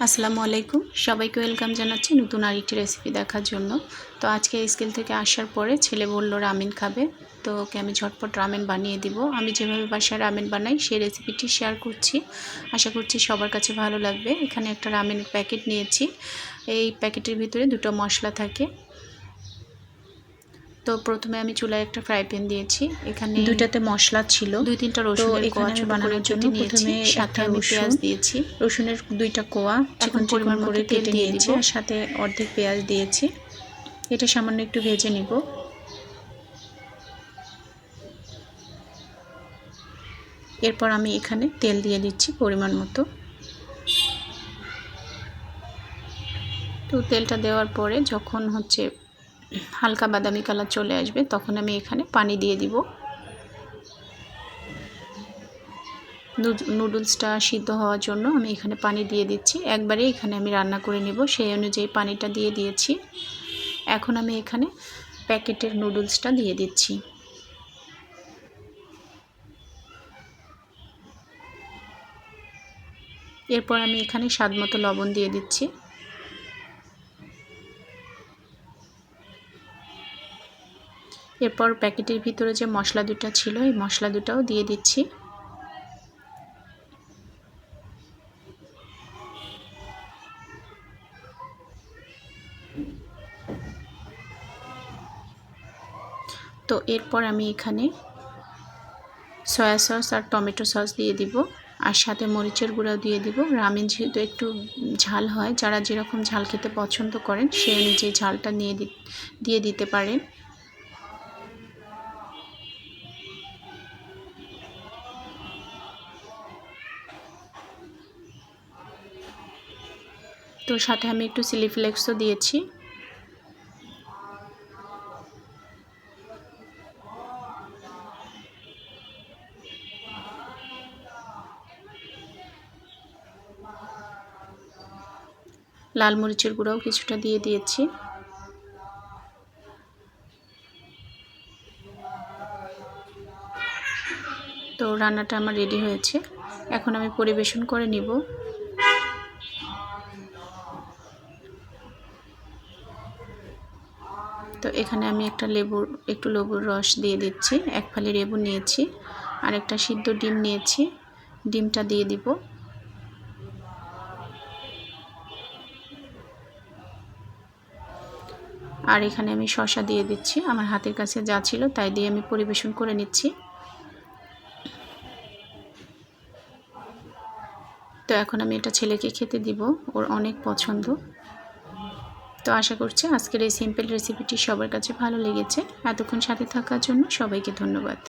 আসসালামু আলাইকুম, সবাইকে ওয়েলকাম জানাচ্ছি নতুন আরেকটি রেসিপি দেখার জন্য। তো আজকে স্কুল থেকে আসার পরে ছেলে বলল রামেন খাবে, তো ওকে আমি ঝটপট রামেন বানিয়ে দিব। আমি যেভাবে বাসায় রামেন বানাই সেই রেসিপিটি শেয়ার করছি, আশা করছি সবার কাছে ভালো লাগবে। এখানে একটা রামেনের প্যাকেট নিয়েছি, এই প্যাকেটের ভিতরে দুটো মশলা থাকে। তো প্রথমে আমি চুলায় একটা ফ্রাই প্যান দিয়েছি, এখানে দুইটাতে মশলা ছিল, 2-3টা রসুনের কোয়া বানানোর জন্য প্রথমে সাথে আমি পেঁয়াজ দিয়েছি, রসুনের 2টা কোয়া চিকন চিকন করে কেটে নিয়েছি, আর সাথে অর্ধেক পেঁয়াজ দিয়েছি। এটা সামান্য একটু ভেজে নিব। এরপর আমি এখানে তেল দিয়ে দিচ্ছি পরিমাণ মতো। তো তেলটা দেওয়ার পরে যখন হালকা বাদামি কালার চলে আসবে তখন আমি এখানে পানি দিয়ে দিব। নুডলসটা সিদ্ধ হওয়ার জন্য আমি এখানে পানি দিয়ে দিচ্ছি, একবারে এখানে আমি রান্না করে নেব, সেই অনুযায়ী পানিটা দিয়ে দিয়েছি। এখন আমি এখানে প্যাকেটের নুডলসটা দিয়ে দিচ্ছি। এরপর আমি এখানে স্বাদমতো লবণ দিয়ে দিচ্ছি। এরপর প্যাকেটের ভিতরে যে মশলা দুটো ছিল এই মশলা দুটাও দিয়ে দিচ্ছি। তো এরপর আমি এখানে সয়া সস আর টমেটো সস দিয়ে দিব, আর সাথে মরিচের গুঁড়াও দিয়ে দিব। রামেন যেহেতু একটু ঝাল হয়, যারা যেরকম ঝাল খেতে পছন্দ করেন সেই অনুযায়ী ঝালটা দিয়ে দিতে পারেন। তো সাথে আমি একটু চিলি ফ্লেক্সও দিয়েছি। লাল মরিচের গুঁড়াও কিছুটা দিয়ে দিয়েছি। তো রান্নাটা আমার রেডি হয়েছে, এখন আমি পরিবেশন করে নিব। তো এখানে আমি একটু লেবুর রস দিয়ে দিচ্ছি, এক ফালি লেবু নিয়েছি, আর একটা সিদ্ধ ডিম নিয়েছি, ডিমটা দিয়ে দিব। আর এখানে আমি শসা দিয়ে দিচ্ছি, আমার হাতের কাছে যা ছিল তাই দিয়ে আমি পরিবেশন করে নিচ্ছি। তো এখন আমি এটা ছেলেকে খেতে দিব, ওর অনেক পছন্দ। তো আশা করছি আজকের এই সিম্পল রেসিপিটি সবার কাছে ভালো লেগেছে। এতক্ষণ সাথে থাকার জন্য সবাইকে ধন্যবাদ।